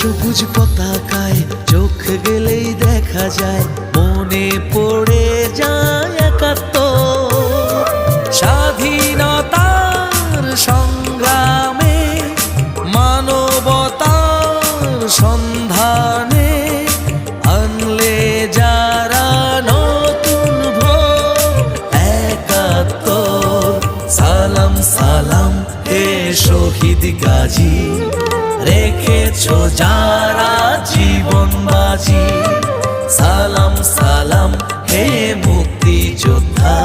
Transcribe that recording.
সবুজ পতাকায় চোখ গেলেই দেখা যায়, মনে পড়ে যায় একাত্তর। স্বাধীনতার সংগ্রামে মানবতার সন্ধানে আনলে যারা নতুন ভোর একাত্তর। সালাম সালাম হে শহীদ গাজী, রেখেছো যারা জীবন বাজি। সালাম সালাম হে মুক্তি যোদ্ধা,